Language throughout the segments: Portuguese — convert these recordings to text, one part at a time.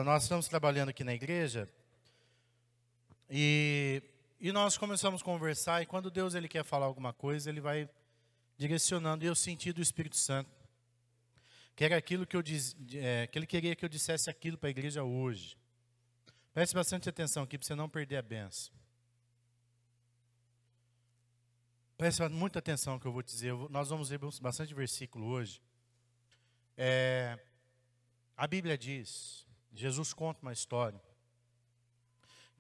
Nós estamos trabalhando aqui na igreja e nós começamos a conversar, e quando Deus ele quer falar alguma coisa, ele vai direcionando. E eu senti do Espírito Santo que era aquilo que que ele queria que eu dissesse aquilo para a igreja hoje. Preste bastante atenção aqui para você não perder a benção. Preste muita atenção no que eu vou dizer. Nós vamos ver bastante versículo hoje. A Bíblia diz, Jesus conta uma história,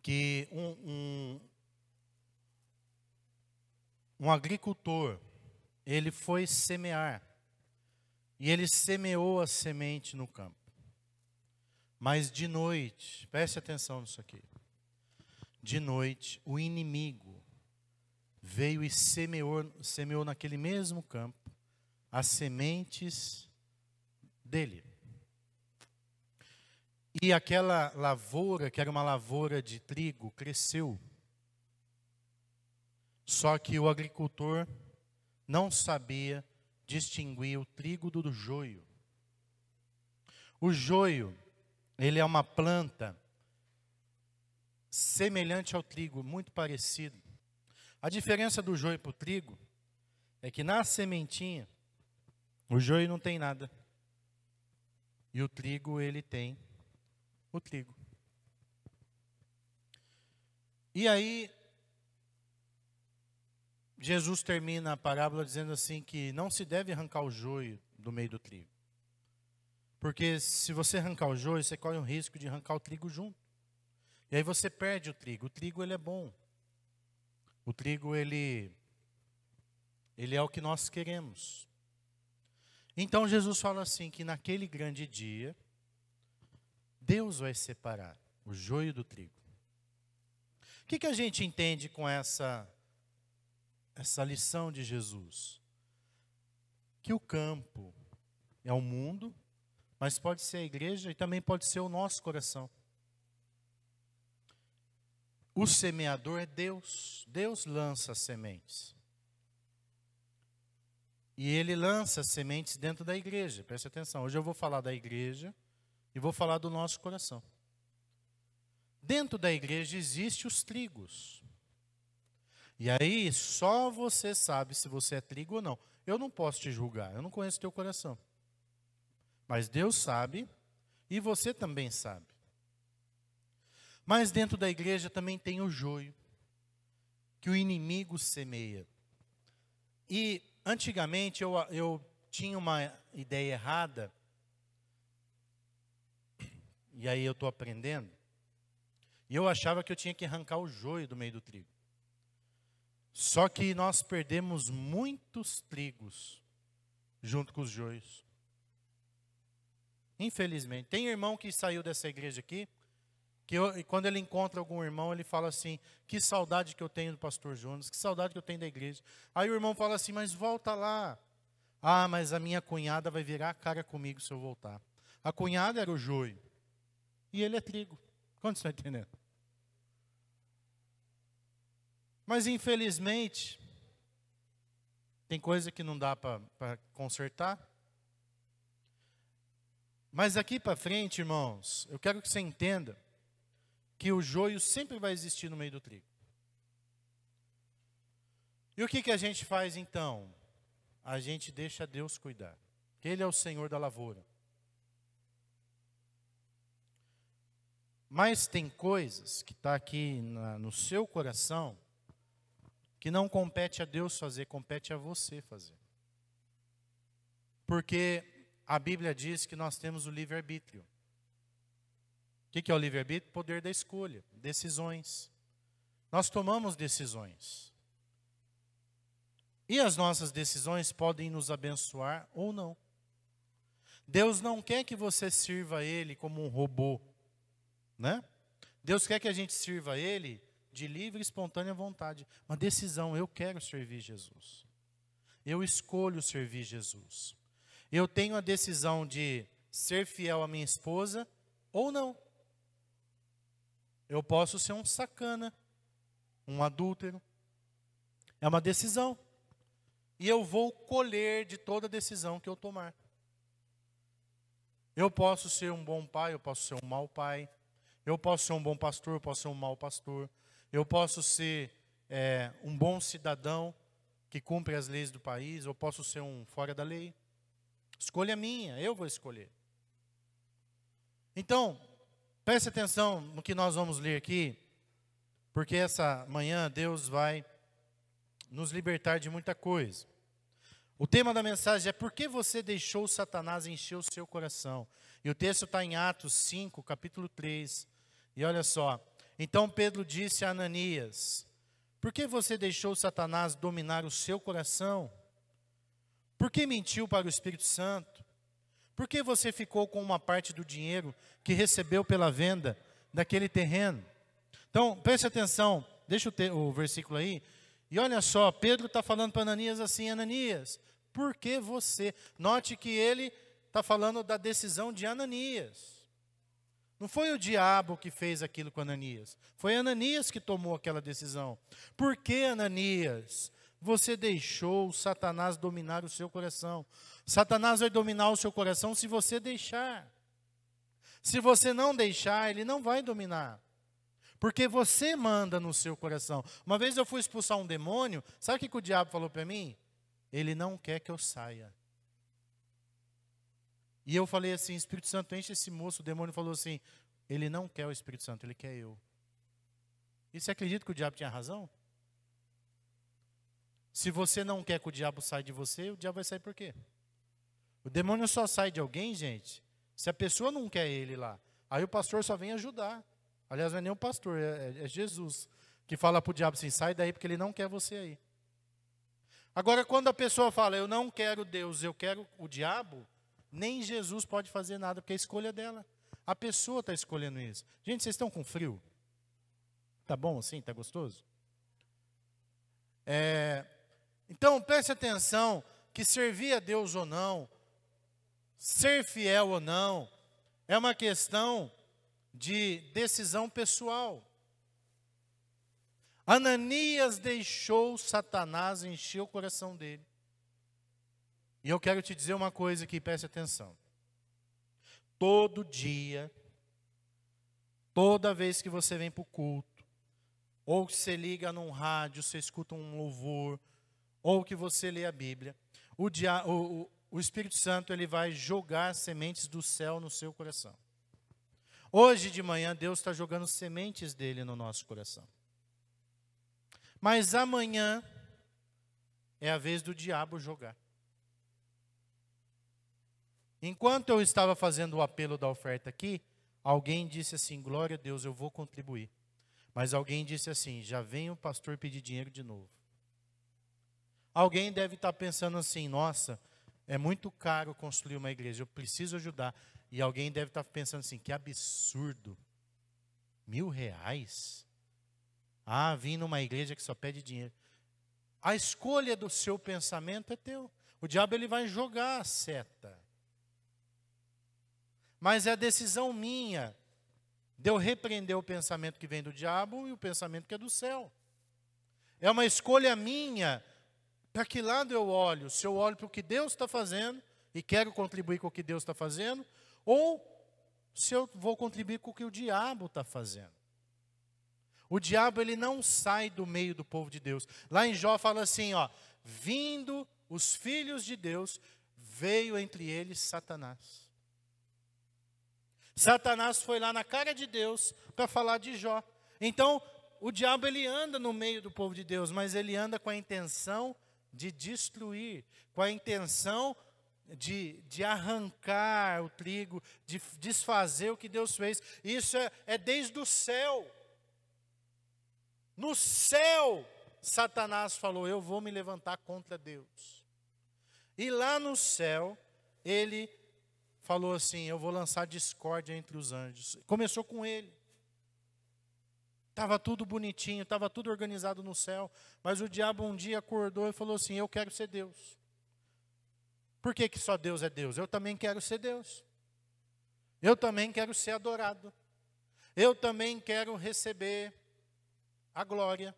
que um agricultor, ele foi semear, e ele semeou a semente no campo. Mas de noite, preste atenção nisso aqui, de noite o inimigo veio e semeou naquele mesmo campo as sementes dele. E aquela lavoura, que era uma lavoura de trigo, cresceu. Só que o agricultor não sabia distinguir o trigo do joio. O joio, ele é uma planta semelhante ao trigo, muito parecido. A diferença do joio para o trigo é que na sementinha, o joio não tem nada. E o trigo, ele tem o trigo. E aí, Jesus termina a parábola dizendo assim que não se deve arrancar o joio do meio do trigo. Porque se você arrancar o joio, você corre o risco de arrancar o trigo junto. E aí você perde o trigo. O trigo, ele é bom. O trigo, ele é o que nós queremos. Então Jesus fala assim, que naquele grande dia, Deus vai separar o joio do trigo. O que a gente entende com essa lição de Jesus? Que o campo é o mundo, mas pode ser a igreja e também pode ser o nosso coração. O semeador é Deus. Deus lança as sementes. E Ele lança as sementes dentro da igreja. Preste atenção, hoje eu vou falar da igreja e vou falar do nosso coração. Dentro da igreja existem os trigos. E aí, só você sabe se você é trigo ou não. Eu não posso te julgar, eu não conheço teu coração. Mas Deus sabe, e você também sabe. Mas dentro da igreja também tem o joio, que o inimigo semeia. E antigamente eu tinha uma ideia errada, e aí eu estou aprendendo, e eu achava que eu tinha que arrancar o joio do meio do trigo. Só que nós perdemos muitos trigos junto com os joios. Infelizmente. Tem irmão que saiu dessa igreja aqui, quando ele encontra algum irmão, ele fala assim, que saudade que eu tenho do pastor Jonas, que saudade que eu tenho da igreja. Aí o irmão fala assim, mas volta lá. Ah, mas a minha cunhada vai virar a cara comigo se eu voltar. A cunhada era o joio, e ele é trigo. Quanto você está entendendo? Mas infelizmente, tem coisa que não dá para consertar. Mas aqui para frente, irmãos, eu quero que você entenda que o joio sempre vai existir no meio do trigo. E o que a gente faz então? A gente deixa Deus cuidar. Ele é o Senhor da lavoura. Mas tem coisas que estão aqui no seu coração que não compete a Deus fazer, compete a você fazer. Porque a Bíblia diz que nós temos o livre-arbítrio. O que é o livre-arbítrio? Poder da escolha, decisões. Nós tomamos decisões. E as nossas decisões podem nos abençoar ou não. Deus não quer que você sirva a Ele como um robô, né? Deus quer que a gente sirva a Ele de livre e espontânea vontade. Uma decisão, eu quero servir Jesus. Eu escolho servir Jesus. Eu tenho a decisão de ser fiel à minha esposa ou não. Eu posso ser um sacana, um adúltero. É uma decisão. E eu vou colher de toda decisão que eu tomar. Eu posso ser um bom pai, eu posso ser um mau pai. Eu posso ser um bom pastor, eu posso ser um mau pastor. Eu posso ser um bom cidadão que cumpre as leis do país, eu posso ser um fora da lei. Escolha minha, eu vou escolher. Então, preste atenção no que nós vamos ler aqui, porque essa manhã Deus vai nos libertar de muita coisa. O tema da mensagem é: por que você deixou Satanás encher o seu coração? E o texto está em Atos 5, capítulo 3. E olha só: então Pedro disse a Ananias: por que você deixou Satanás dominar o seu coração? Por que mentiu para o Espírito Santo? Por que você ficou com uma parte do dinheiro que recebeu pela venda daquele terreno? Então, preste atenção, deixa o versículo aí. E olha só, Pedro está falando para Ananias assim: Ananias, por que você? Note que ele está falando da decisão de Ananias. Não foi o diabo que fez aquilo com Ananias. Foi Ananias que tomou aquela decisão. Por que, Ananias, você deixou Satanás dominar o seu coração? Satanás vai dominar o seu coração se você deixar. Se você não deixar, ele não vai dominar. Porque você manda no seu coração. Uma vez eu fui expulsar um demônio, sabe o que o diabo falou para mim? Ele não quer que eu saia. E eu falei assim: Espírito Santo, enche esse moço. O demônio falou assim: ele não quer o Espírito Santo, ele quer eu. E você acredita que o diabo tinha razão? Se você não quer que o diabo saia de você, o diabo vai sair por quê? O demônio só sai de alguém, gente, se a pessoa não quer ele lá. Aí o pastor só vem ajudar. Aliás, não é nem o pastor, é Jesus que fala para o diabo assim: sai daí porque ele não quer você aí. Agora, quando a pessoa fala: eu não quero Deus, eu quero o diabo, nem Jesus pode fazer nada, porque é a escolha dela. A pessoa está escolhendo isso. Gente, vocês estão com frio? Tá bom assim? Tá gostoso? Então, preste atenção que servir a Deus ou não, ser fiel ou não, é uma questão de decisão pessoal. Ananias deixou Satanás encher o coração dele. E eu quero te dizer uma coisa aqui, preste atenção. Todo dia, toda vez que você vem para o culto, ou que você liga num rádio, você escuta um louvor, ou que você lê a Bíblia, o Espírito Santo ele vai jogar sementes do céu no seu coração. Hoje de manhã, Deus está jogando sementes dele no nosso coração. Mas amanhã é a vez do diabo jogar. Enquanto eu estava fazendo o apelo da oferta aqui, alguém disse assim: glória a Deus, eu vou contribuir. Mas alguém disse assim: já vem o pastor pedir dinheiro de novo. Alguém deve estar pensando assim: nossa, é muito caro construir uma igreja, eu preciso ajudar. E alguém deve estar pensando assim: que absurdo, R$1.000? Ah, vim numa igreja que só pede dinheiro. A escolha do seu pensamento é teu. O diabo ele vai jogar a seta. Mas é a decisão minha de eu repreender o pensamento que vem do diabo e o pensamento que é do céu. É uma escolha minha para que lado eu olho. Se eu olho para o que Deus está fazendo e quero contribuir com o que Deus está fazendo, ou se eu vou contribuir com o que o diabo está fazendo. O diabo ele não sai do meio do povo de Deus. Lá em Jó fala assim, ó: vindo os filhos de Deus, veio entre eles Satanás. Satanás foi lá na cara de Deus para falar de Jó. Então, o diabo ele anda no meio do povo de Deus, mas ele anda com a intenção de destruir, com a intenção de arrancar o trigo, de desfazer o que Deus fez. Isso é desde o céu. No céu, Satanás falou: eu vou me levantar contra Deus. E lá no céu, ele falou assim: eu vou lançar discórdia entre os anjos. Começou com ele. Estava tudo bonitinho, estava tudo organizado no céu. Mas o diabo um dia acordou e falou assim: eu quero ser Deus. Por que que só Deus é Deus? Eu também quero ser Deus. Eu também quero ser adorado. Eu também quero receber a glória.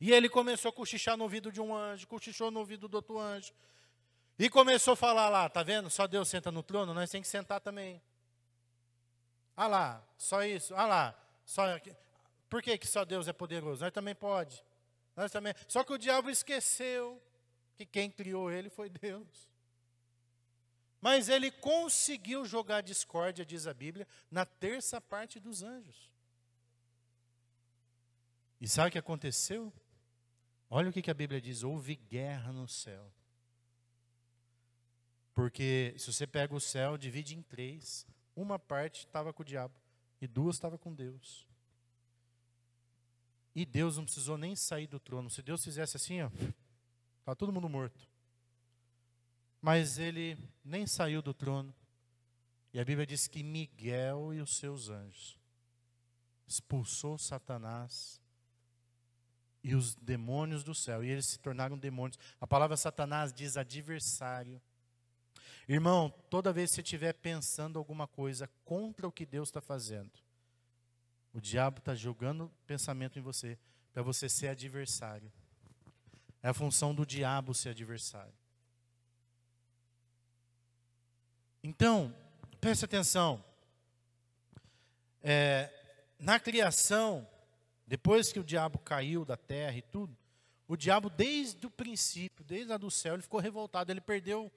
E ele começou a cochichar no ouvido de um anjo, cochichou no ouvido do outro anjo. E começou a falar lá, tá vendo? Só Deus senta no trono, nós temos que sentar também. Ah lá, só isso. Ah lá, só... Por que só Deus é poderoso? Nós também pode. Nós também. Só que o diabo esqueceu que quem criou ele foi Deus. Mas ele conseguiu jogar discórdia, diz a Bíblia, na terça parte dos anjos. E sabe o que aconteceu? Olha o que a Bíblia diz, houve guerra no céu. Porque se você pega o céu, divide em 3, uma parte estava com o diabo e 2 estava com Deus. E Deus não precisou nem sair do trono. Se Deus fizesse assim, ó, estava todo mundo morto. Mas ele nem saiu do trono. E a Bíblia diz que Miguel e os seus anjos expulsou Satanás e os demônios do céu. E eles se tornaram demônios. A palavra Satanás diz adversário. Irmão, toda vez que você estiver pensando alguma coisa contra o que Deus está fazendo, o diabo está jogando pensamento em você, para você ser adversário. É a função do diabo ser adversário. Então, preste atenção. Na criação, depois que o diabo caiu da terra e tudo, o diabo desde o princípio, desde a do céu, ele ficou revoltado, ele perdeu,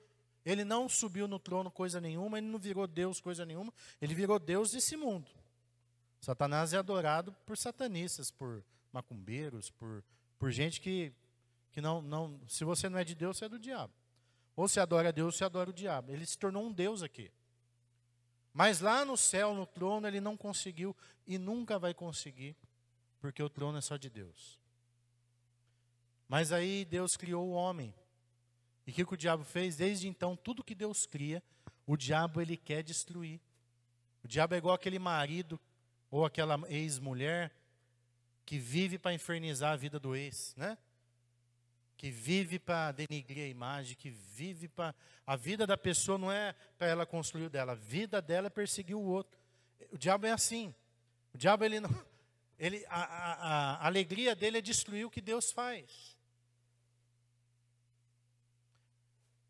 ele não subiu no trono coisa nenhuma, ele não virou Deus coisa nenhuma, ele virou Deus desse mundo. Satanás é adorado por satanistas, por macumbeiros, por gente que não, se você não é de Deus, você é do diabo. Ou você adora a Deus, você adora o diabo. Ele se tornou um Deus aqui. Mas lá no céu, no trono, ele não conseguiu e nunca vai conseguir, porque o trono é só de Deus. Mas aí Deus criou o homem. E o que o diabo fez? Desde então, tudo que Deus cria, o diabo ele quer destruir. O diabo é igual aquele marido ou aquela ex-mulher que vive para infernizar a vida do ex, né? Que vive para denigrir a imagem, que vive para... A vida da pessoa não é para ela construir o dela, a vida dela é perseguir o outro. O diabo é assim. O diabo, ele não... a alegria dele é destruir o que Deus faz.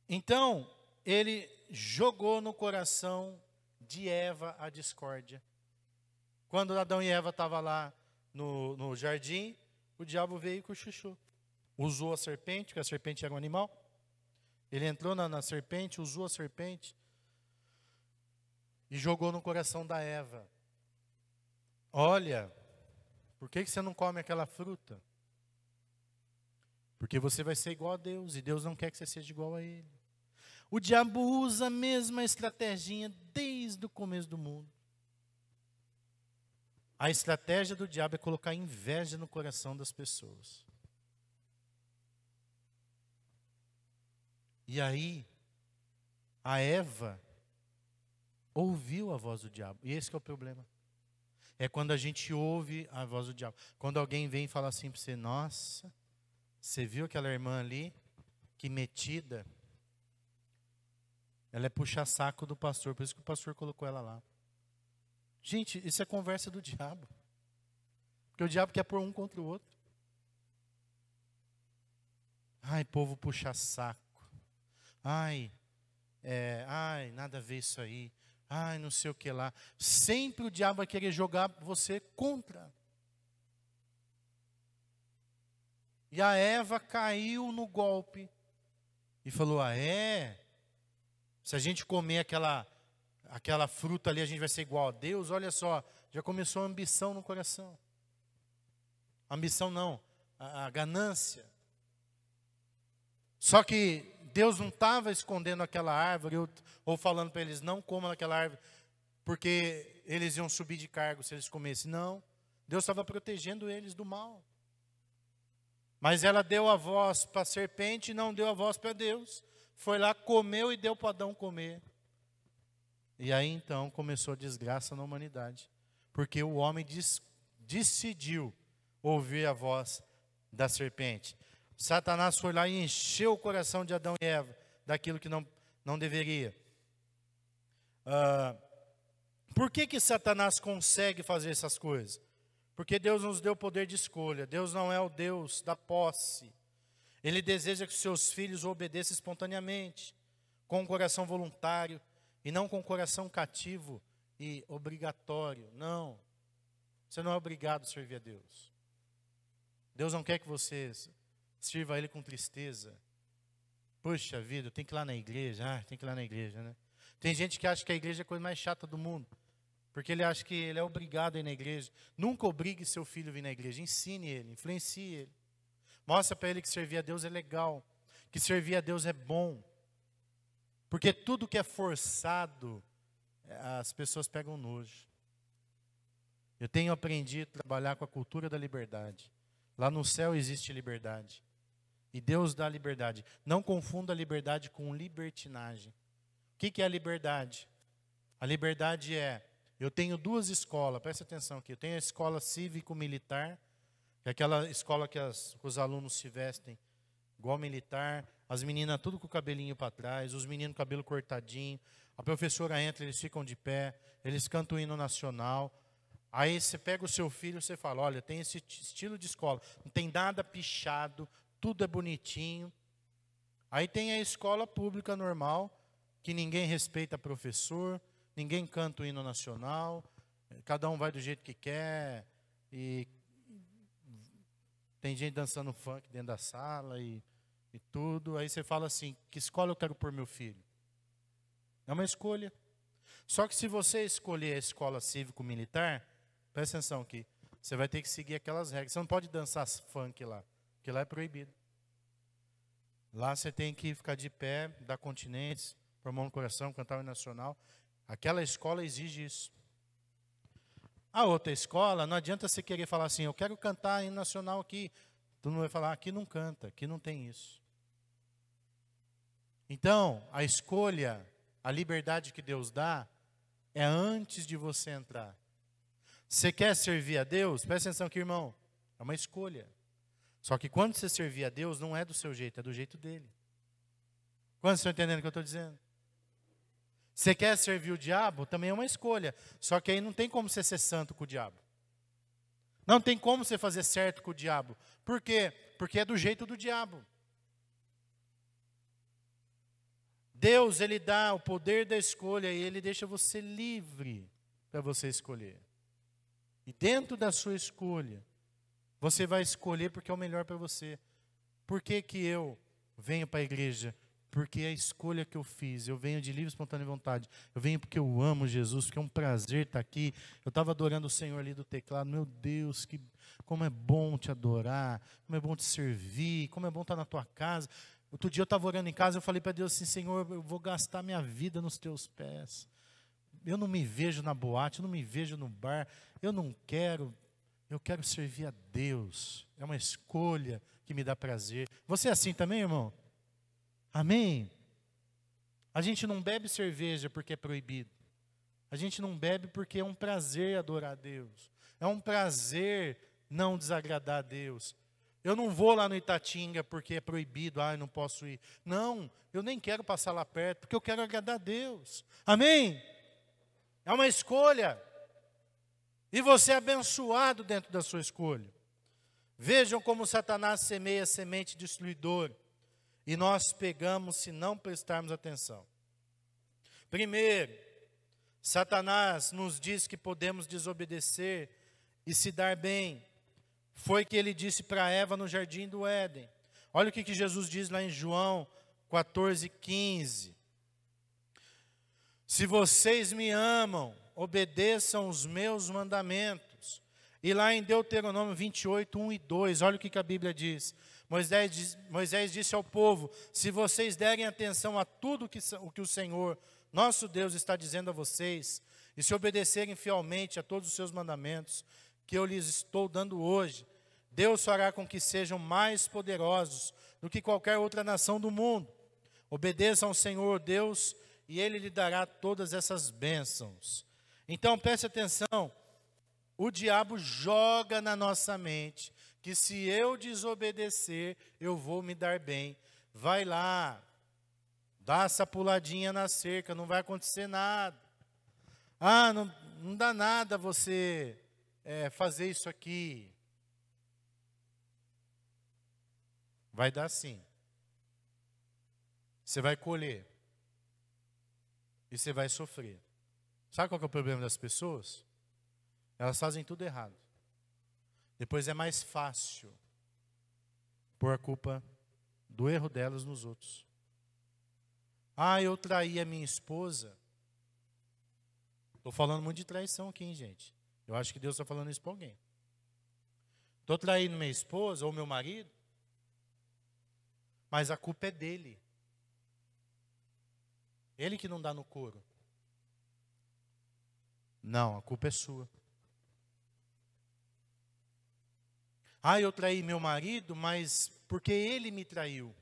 Então, ele jogou no coração de Eva a discórdia. Quando Adão e Eva estavam lá no jardim, o diabo veio e cochichou. Usou a serpente, porque a serpente era um animal. Ele entrou na serpente, usou a serpente e jogou no coração da Eva. Olha, por que você não come aquela fruta? Porque você vai ser igual a Deus, e Deus não quer que você seja igual a Ele. O diabo usa a mesma estratégia desde o começo do mundo. A estratégia do diabo é colocar inveja no coração das pessoas. E aí, a Eva ouviu a voz do diabo. E esse que é o problema. É quando a gente ouve a voz do diabo. Quando alguém vem e fala assim para você, nossa, você viu aquela irmã ali? Que metida. Ela é puxa-saco do pastor, por isso que o pastor colocou ela lá. Gente, isso é conversa do diabo. Porque o diabo quer pôr um contra o outro. Ai, povo puxa-saco. Ai, nada a ver isso aí. Ai, não sei o que lá. Sempre o diabo vai querer jogar você contra. E a Eva caiu no golpe. E falou, se a gente comer aquela fruta ali, a gente vai ser igual a Deus. Olha só, já começou a ambição no coração. Ambição não, a ganância. Só que Deus não estava escondendo aquela árvore ou falando para eles, não comam aquela árvore, porque eles iam subir de cargo se eles comessem. Não, Deus estava protegendo eles do mal. Mas ela deu a voz para a serpente e não deu a voz para Deus. Foi lá, comeu e deu para Adão comer. E aí então começou a desgraça na humanidade. Porque o homem decidiu ouvir a voz da serpente. Satanás foi lá e encheu o coração de Adão e Eva daquilo que não deveria. Por que Satanás consegue fazer essas coisas? Porque Deus nos deu poder de escolha. Deus não é o Deus da posse. Ele deseja que seus filhos o obedeçam espontaneamente, com um coração voluntário, e não com um coração cativo e obrigatório. Não, você não é obrigado a servir a Deus. Deus não quer que você sirva a Ele com tristeza. Puxa vida, tem que ir lá na igreja. Tem que ir lá na igreja, né? Tem gente que acha que a igreja é a coisa mais chata do mundo, porque ele acha que ele é obrigado a ir na igreja. Nunca obrigue seu filho a vir na igreja. Ensine ele, influencie ele. Mostra para ele que servir a Deus é legal, que servir a Deus é bom. Porque tudo que é forçado, as pessoas pegam nojo. Eu tenho aprendido a trabalhar com a cultura da liberdade. Lá no céu existe liberdade. E Deus dá liberdade. Não confunda a liberdade com libertinagem. O que é a liberdade? A liberdade é, eu tenho duas escolas, presta atenção aqui. Eu tenho a escola cívico-militar, que é aquela escola que os alunos se vestem igual militar, as meninas tudo com o cabelinho para trás, os meninos com o cabelo cortadinho, a professora entra, eles ficam de pé, eles cantam o hino nacional. Aí você pega o seu filho e você fala, olha, tem esse estilo de escola, não tem nada pichado, tudo é bonitinho. Aí tem a escola pública normal, que ninguém respeita professor, ninguém canta o hino nacional, cada um vai do jeito que quer, e tem gente dançando funk dentro da sala e tudo. Aí você fala assim, que escola eu quero pôr meu filho? É uma escolha. Só que se você escolher a escola cívico-militar, presta atenção aqui, você vai ter que seguir aquelas regras. Você não pode dançar funk lá, porque lá é proibido. Lá você tem que ficar de pé, dar continência, pôr a mão no coração, cantar o hino nacional. Aquela escola exige isso. A outra escola, não adianta você querer falar assim, eu quero cantar hino nacional aqui. Tu não vai falar, aqui não canta, aqui não tem isso. Então, a escolha, a liberdade que Deus dá, é antes de você entrar. Você quer servir a Deus? Presta atenção aqui, irmão. É uma escolha. Só que quando você servir a Deus, não é do seu jeito, é do jeito dele. Quantos estão entendendo o que eu estou dizendo? Você quer servir o diabo? Também é uma escolha. Só que aí não tem como você ser santo com o diabo. Não tem como você fazer certo com o diabo. Por quê? Porque é do jeito do diabo. Deus, Ele dá o poder da escolha e Ele deixa você livre para você escolher. E dentro da sua escolha, você vai escolher porque é o melhor para você. Por que que eu venho para a igreja? Porque é a escolha que eu fiz. Eu venho de livre, espontânea vontade. Eu venho porque eu amo Jesus, porque é um prazer estar aqui. Eu estava adorando o Senhor ali do teclado. Meu Deus, como é bom te adorar, como é bom te servir, como é bom estar na tua casa. Outro dia eu estava orando em casa, eu falei para Deus assim, Senhor, eu vou gastar minha vida nos teus pés. Eu não me vejo na boate, eu não me vejo no bar. Eu não quero, eu quero servir a Deus. É uma escolha que me dá prazer. Você é assim também, irmão? Amém? A gente não bebe cerveja porque é proibido. A gente não bebe porque é um prazer adorar a Deus. É um prazer não desagradar a Deus. Eu não vou lá no Itatinga porque é proibido, eu não posso ir. Não, eu nem quero passar lá perto porque eu quero agradar a Deus. Amém? É uma escolha. E você é abençoado dentro da sua escolha. Vejam como Satanás semeia semente destruidora. E nós pegamos se não prestarmos atenção. Primeiro, Satanás nos diz que podemos desobedecer e se dar bem. Foi que ele disse para Eva no jardim do Éden. Olha o que Jesus diz lá em João 14:15. Se vocês me amam, obedeçam os meus mandamentos. E lá em Deuteronômio 28:1 e 2, olha o que a Bíblia diz. Moisés disse ao povo, se vocês derem atenção a tudo o que o Senhor, nosso Deus, está dizendo a vocês, e se obedecerem fielmente a todos os seus mandamentos, que eu lhes estou dando hoje, Deus fará com que sejam mais poderosos do que qualquer outra nação do mundo. Obedeçam ao Senhor Deus, e Ele lhe dará todas essas bênçãos. Então, preste atenção, o diabo joga na nossa mente, que se eu desobedecer, eu vou me dar bem. Vai lá, dá essa puladinha na cerca, não vai acontecer nada. Não dá nada você fazer isso aqui. Vai dar sim. Você vai colher. E você vai sofrer. Sabe qual que é o problema das pessoas? Elas fazem tudo errado. Depois é mais fácil pôr a culpa do erro delas nos outros. Ah, eu traí a minha esposa. Estou falando muito de traição aqui, hein, gente? Eu acho que Deus está falando isso para alguém. Estou traindo minha esposa ou meu marido, mas a culpa é dele. Ele que não dá no couro. Não, a culpa é sua. Ah, eu traí meu marido, mas porque ele me traiu.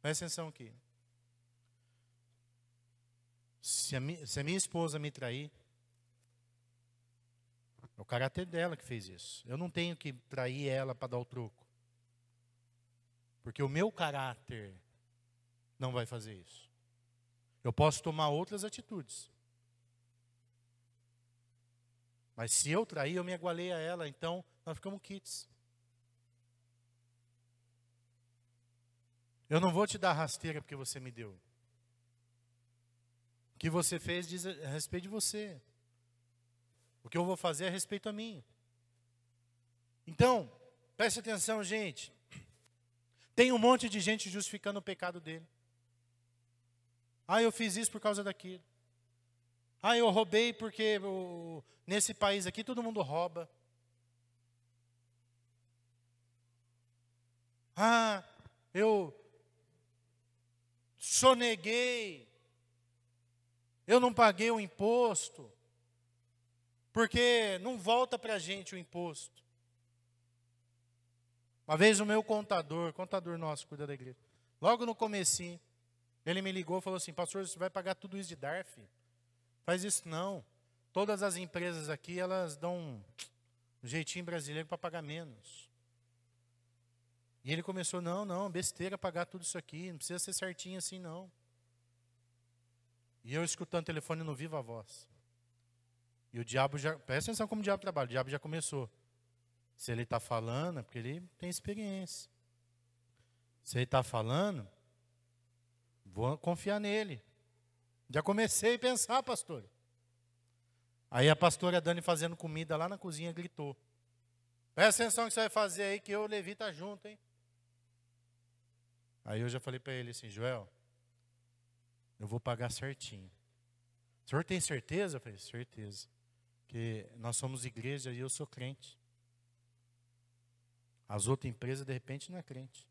Presta atenção aqui. Se a minha esposa me trair, é o caráter dela que fez isso. Eu não tenho que trair ela para dar o troco. Porque o meu caráter não vai fazer isso. Eu posso tomar outras atitudes. Mas se eu trair, eu me igualei a ela, então nós ficamos quites. Eu não vou te dar rasteira porque você me deu. O que você fez diz a respeito de você. O que eu vou fazer é a respeito a mim. Então, preste atenção, gente. Tem um monte de gente justificando o pecado dele. Ah, eu fiz isso por causa daquilo. Ah, eu roubei porque nesse país aqui todo mundo rouba. Ah, eu soneguei. Eu não paguei o imposto. Porque não volta para a gente o imposto. Uma vez o meu contador nosso, cuida da igreja, logo no comecinho, ele me ligou e falou assim: pastor, você vai pagar tudo isso de DARF? Faz isso não. Todas as empresas aqui, elas dão um jeitinho brasileiro para pagar menos. E ele começou: não, besteira pagar tudo isso aqui, não precisa ser certinho assim não. E eu escutando o telefone no viva voz. E o diabo já, presta atenção como o diabo trabalha, o diabo já começou. Se ele está falando, é porque ele tem experiência. Se ele está falando, vou confiar nele. Já comecei a pensar, pastor. Aí a pastora Dani fazendo comida lá na cozinha gritou: presta atenção no que você vai fazer aí, que eu e o Levi tá junto, hein? Aí eu já falei para ele assim: Joel, eu vou pagar certinho. O senhor tem certeza? Eu falei: certeza. Porque nós somos igreja e eu sou crente. As outras empresas, de repente, não é crente.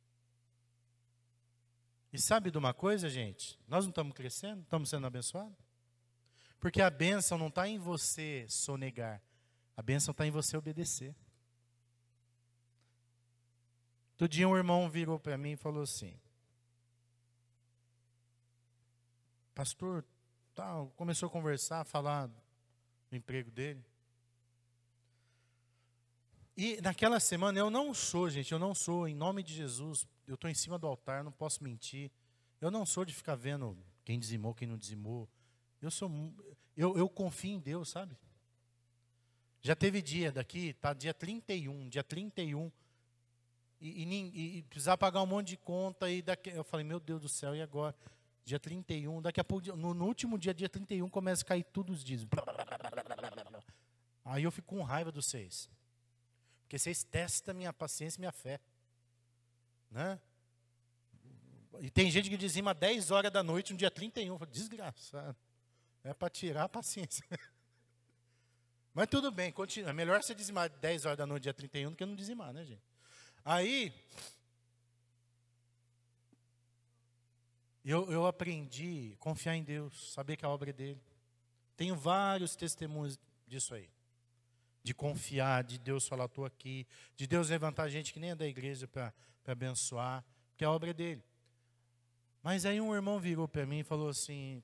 E sabe de uma coisa, gente? Nós não estamos crescendo? Estamos sendo abençoados? Porque a bênção não está em você sonegar. A bênção está em você obedecer. Outro dia um irmão virou para mim e falou assim: pastor, tal, começou a conversar, a falar do emprego dele. E naquela semana eu não sou, gente, eu não sou, em nome de Jesus, eu estou em cima do altar, não posso mentir. Eu não sou de ficar vendo quem dizimou, quem não dizimou. Eu confio em Deus, sabe? Já teve dia daqui, tá dia 31, e precisar pagar um monte de conta, e eu falei: meu Deus do céu, e agora? Dia 31, daqui a pouco, no último dia 31, começa a cair tudo os dízimos. Aí eu fico com raiva dos vocês. Porque vocês testam minha paciência e minha fé. Né? E tem gente que dizima 10 horas da noite no dia 31. Eu falo: desgraçado. É para tirar a paciência. Mas tudo bem, continua. É melhor você dizimar 10 horas da noite, dia 31, do que não dizimar, né, gente? Aí, eu aprendi a confiar em Deus, saber que a obra é dele. Tenho vários testemunhos disso aí. De confiar, de Deus falar: estou aqui. De Deus levantar gente que nem é da igreja para abençoar, porque a obra é dele. Mas aí um irmão virou para mim e falou assim,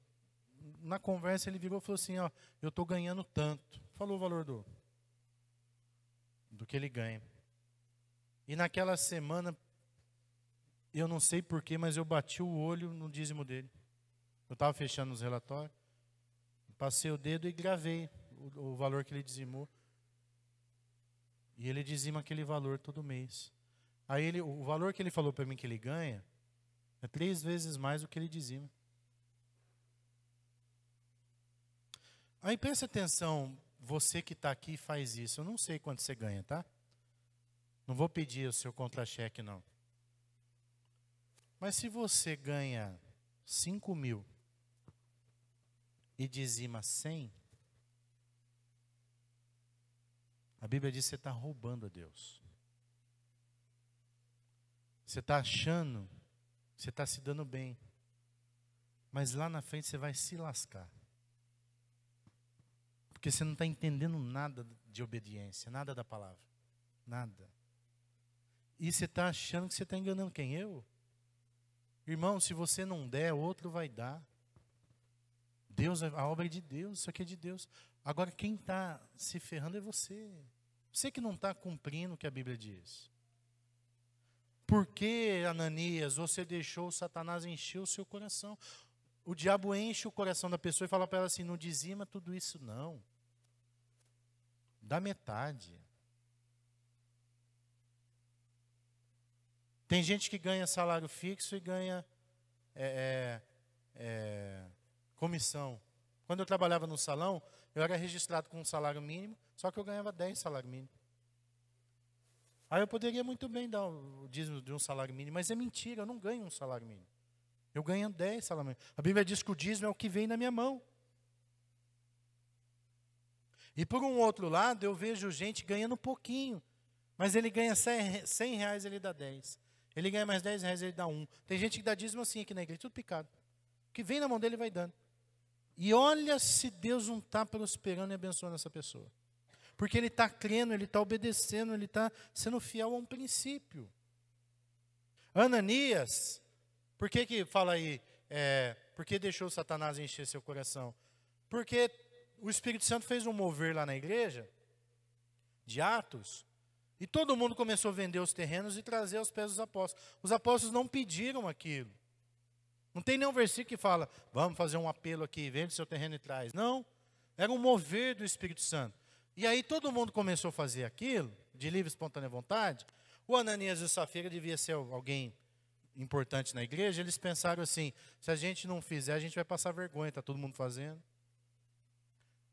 na conversa ele virou e falou assim: ó, eu estou ganhando tanto. Falou o valor do que ele ganha. E naquela semana, eu não sei porquê, mas eu bati o olho no dízimo dele. Eu estava fechando os relatórios, passei o dedo e gravei o valor que ele dizimou. E ele dizima aquele valor todo mês. Aí o valor que ele falou para mim que ele ganha é 3 vezes mais do que ele dizima. Aí preste atenção, você que está aqui faz isso. Eu não sei quanto você ganha, tá? Não vou pedir o seu contra-cheque, não. Mas se você ganha 5.000 e dizima 100, a Bíblia diz que você está roubando a Deus. Você está achando que você está se dando bem. Mas lá na frente você vai se lascar. Porque você não está entendendo nada de obediência, nada da palavra. Nada. E você está achando que você está enganando quem? Eu? Irmão, se você não der, outro vai dar. Deus, a obra é de Deus, isso aqui é de Deus. Agora quem está se ferrando é você. Você que não está cumprindo o que a Bíblia diz. Por que, Ananias, você deixou o Satanás encher o seu coração? O diabo enche o coração da pessoa e fala para ela assim, não dizima tudo isso não. Dá metade. Tem gente que ganha salário fixo e ganha comissão. Quando eu trabalhava no salão, eu era registrado com um salário mínimo, só que eu ganhava 10 salário mínimo. Aí eu poderia muito bem dar o dízimo de um salário mínimo, mas é mentira, eu não ganho um salário mínimo. Eu ganho 10 salários mínimos. A Bíblia diz que o dízimo é o que vem na minha mão. E por um outro lado, eu vejo gente ganhando pouquinho, mas ele ganha 100 reais, ele dá 10. Ele ganha mais 10 reais, ele dá 1. Tem gente que dá dízimo assim aqui na igreja, tudo picado. O que vem na mão dele vai dando. E olha se Deus não está prosperando e abençoando essa pessoa. Porque ele está crendo, ele está obedecendo, ele está sendo fiel a um princípio. Ananias, por que fala aí, por que deixou Satanás encher seu coração? Porque o Espírito Santo fez um mover lá na igreja, de Atos, e todo mundo começou a vender os terrenos e trazer aos pés dos apóstolos. Os apóstolos não pediram aquilo. Não tem nenhum versículo que fala, vamos fazer um apelo aqui, vende seu terreno e traz. Não, era um mover do Espírito Santo. E aí todo mundo começou a fazer aquilo, de livre e espontânea vontade. O Ananias e o Safira devia ser alguém importante na igreja. Eles pensaram assim, se a gente não fizer, a gente vai passar vergonha, está todo mundo fazendo.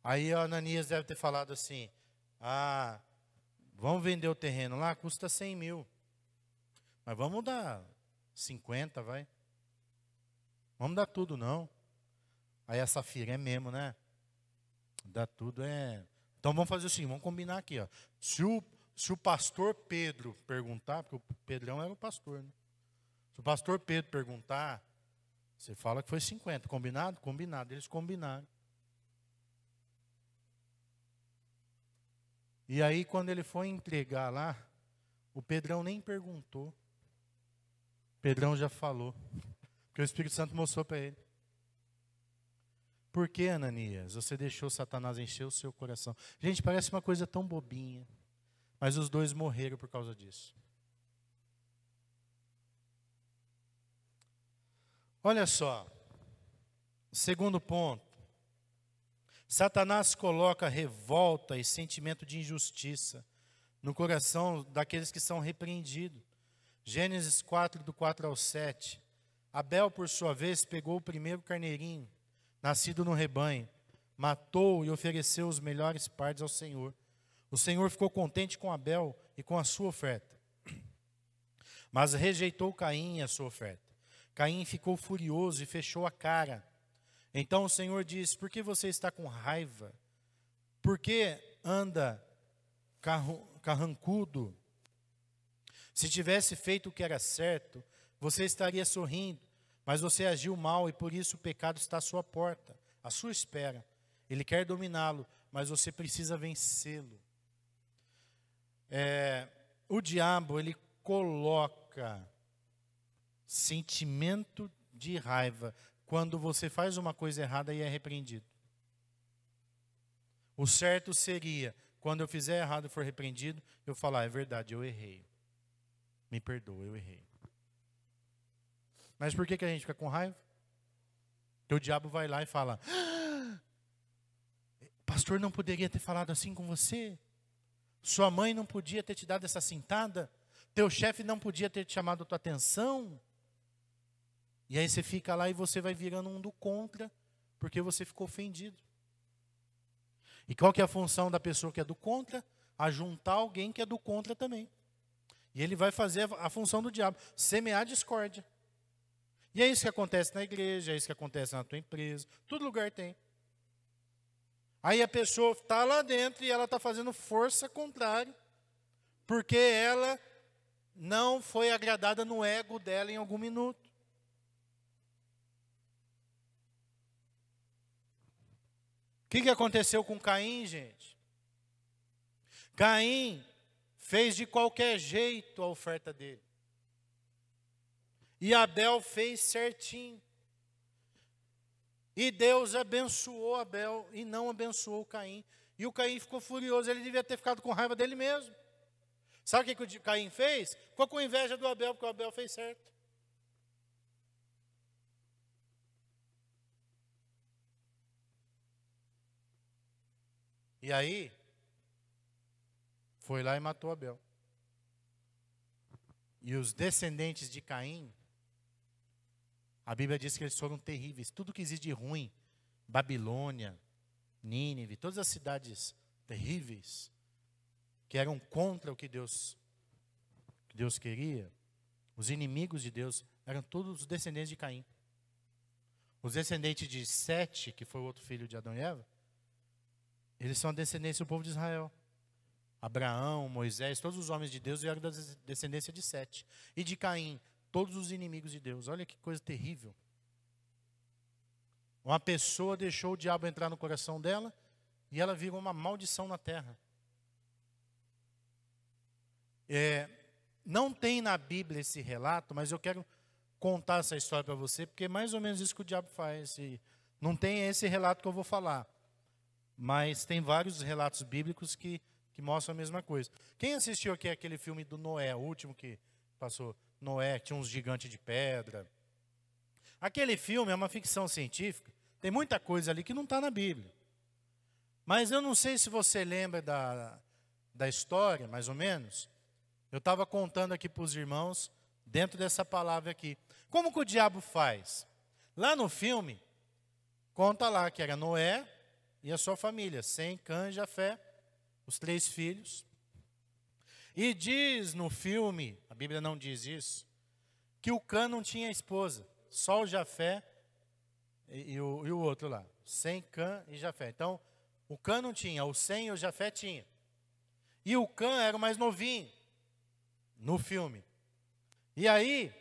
Aí o Ananias deve ter falado assim, vamos vender o terreno lá, custa 100.000. Mas vamos dar 50, vai. Vamos dar tudo, não. Aí a Safira, é mesmo, né? Dá tudo, Então vamos fazer assim, vamos combinar aqui, ó. Se o pastor Pedro perguntar, porque o Pedrão era o pastor, né? Se o pastor Pedro perguntar, você fala que foi 50, combinado? Combinado, eles combinaram. E aí quando ele foi entregar lá, o Pedrão nem perguntou. O Pedrão já falou. Porque o Espírito Santo mostrou para ele. Por que, Ananias, você deixou Satanás encher o seu coração? Gente, parece uma coisa tão bobinha. Mas os dois morreram por causa disso. Olha só. Segundo ponto. Satanás coloca revolta e sentimento de injustiça no coração daqueles que são repreendidos. Gênesis 4, do 4 ao 7. Abel, por sua vez, pegou o primeiro carneirinho, nascido no rebanho, matou e ofereceu os melhores partes ao Senhor. O Senhor ficou contente com Abel e com a sua oferta, mas rejeitou Caim e a sua oferta. Caim ficou furioso e fechou a cara. Então o Senhor disse, por que você está com raiva? Por que anda carrancudo? Se tivesse feito o que era certo, você estaria sorrindo, mas você agiu mal e por isso o pecado está à sua porta, à sua espera. Ele quer dominá-lo, mas você precisa vencê-lo. O diabo, ele coloca sentimento de raiva quando você faz uma coisa errada e é repreendido. O certo seria, quando eu fizer errado e for repreendido, eu falar, é verdade, eu errei. Me perdoa, eu errei. Mas por que a gente fica com raiva? Porque o diabo vai lá e fala, o pastor não poderia ter falado assim com você? Sua mãe não podia ter te dado essa cintada? teu chefe não podia ter te chamado a tua atenção. E aí você fica lá e você vai virando um do contra, porque você ficou ofendido. E qual que é a função da pessoa que é do contra? Ajuntar alguém que é do contra também. E ele vai fazer a função do diabo, semear discórdia. E é isso que acontece na igreja, é isso que acontece na tua empresa, todo lugar tem. Aí a pessoa está lá dentro e ela está fazendo força contrária, porque ela não foi agradada no ego dela em algum minuto. O que aconteceu com Caim, gente? Caim fez de qualquer jeito a oferta dele. E Abel fez certinho. E Deus abençoou Abel e não abençoou Caim. E o Caim ficou furioso, ele devia ter ficado com raiva dele mesmo. Sabe o que o Caim fez? Ficou com inveja do Abel, porque o Abel fez certo. E aí, foi lá e matou Abel. E os descendentes de Caim, a Bíblia diz que eles foram terríveis. Tudo que existe de ruim, Babilônia, Nínive, todas as cidades terríveis, que eram contra o que Deus queria, os inimigos de Deus, eram todos os descendentes de Caim. Os descendentes de Sete, que foi o outro filho de Adão e Eva, eles são a descendência do povo de Israel. Abraão, Moisés, todos os homens de Deus vieram da descendência de Sete. E de Caim, todos os inimigos de Deus. Olha que coisa terrível. Uma pessoa deixou o diabo entrar no coração dela e ela virou uma maldição na terra. Não tem na Bíblia esse relato, mas eu quero contar essa história para você, porque é mais ou menos isso que o diabo faz. E não tem esse relato que eu vou falar, mas tem vários relatos bíblicos que mostram a mesma coisa. Quem assistiu aqui aquele filme do Noé, o último que passou? Noé, tinha uns gigantes de pedra. Aquele filme é uma ficção científica, tem muita coisa ali que não está na Bíblia. Mas eu não sei se você lembra da história, mais ou menos. Eu estava contando aqui para os irmãos, dentro dessa palavra aqui. Como que o diabo faz? Lá no filme, conta lá que era Noé e a sua família, Sem, Cã e Jafé, os 3 filhos. E diz no filme, a Bíblia não diz isso, que o Cã não tinha esposa, só o Jafé e o outro lá, Sem, Cã e Jafé. Então, o Cã não tinha, o Sem e o Jafé tinha. E o Cã era o mais novinho no filme. E aí,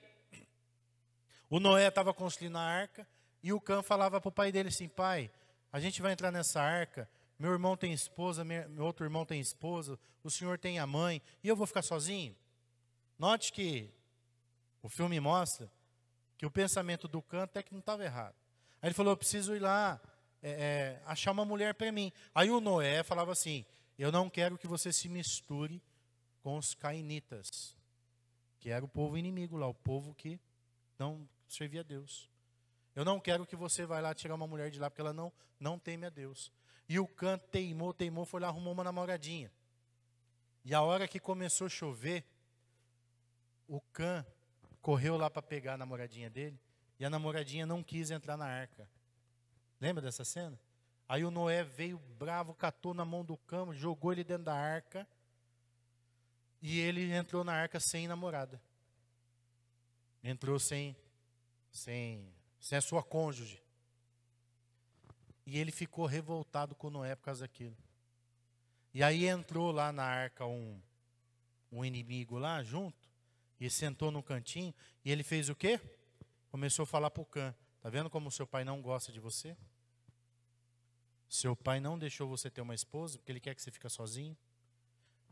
o Noé estava construindo a arca e o Cã falava para o pai dele assim: pai, a gente vai entrar nessa arca, meu irmão tem esposa, meu outro irmão tem esposa, o senhor tem a mãe, e eu vou ficar sozinho? Note que o filme mostra que o pensamento do Cã até que não estava errado. Aí ele falou: eu preciso ir lá achar uma mulher para mim. Aí o Noé falava assim: eu não quero que você se misture com os cainitas, que era o povo inimigo lá, o povo que não servia a Deus. Eu não quero que você vá lá tirar uma mulher de lá, porque ela não teme a Deus. E o Cã teimou, foi lá, arrumou uma namoradinha. E a hora que começou a chover, o Cã correu lá para pegar a namoradinha dele, e a namoradinha não quis entrar na arca. Lembra dessa cena? Aí o Noé veio bravo, catou na mão do Cã, jogou ele dentro da arca, e ele entrou na arca sem namorada. Entrou sem a sua cônjuge. E ele ficou revoltado com Noé por causa daquilo. E aí entrou lá na arca um inimigo lá junto, e sentou no cantinho, e ele fez o quê? Começou a falar para o Cã: está vendo como o seu pai não gosta de você? Seu pai não deixou você ter uma esposa, porque ele quer que você fique sozinho.